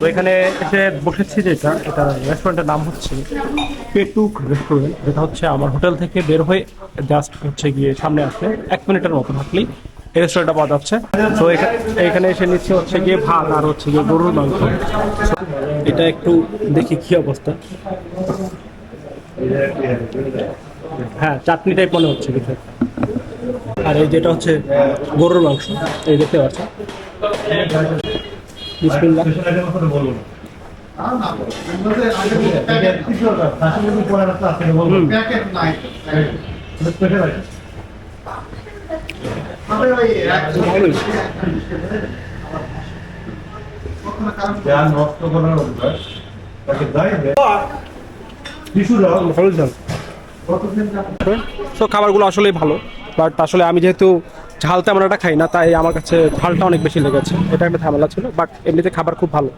তো এখানে এসে বসেছি, এটা রেস্টুরেন্টের নাম হচ্ছে পেটুক রেস্টুরেন্ট, যেটা হচ্ছে আমার হোটেল থেকে বের হয়ে জাস্ট হচ্ছে গিয়ে সামনে আসলে 1 মিনিটের মতো থাকলেই এই রেস্টুরেন্টটা পাওয়া যাচ্ছে। তো এখানে এসে নিচ্ছে হচ্ছে গিয়ে ভাত আর হচ্ছে গিয়ে গরুর মাংস। এটা একটু দেখি কি অবস্থা। হ্যাঁ, চাটনি টাইপ মনে হচ্ছে কিছু। আর এই যেটা হচ্ছে গরুর মাংস, এই দেখতে পাচ্ছেন। বিসমিল্লাহ। তো খাবারগুলো আসলেই ভালো, বাট আসলে আমি যেহেতু ঝাল তেমন একটা খাই না, তাই আমার কাছে ঝালটা অনেক বেশি লেগেছে। এটা একটা ঝামেলা ছিল, বাট এমনিতে খাবার খুব ভালো।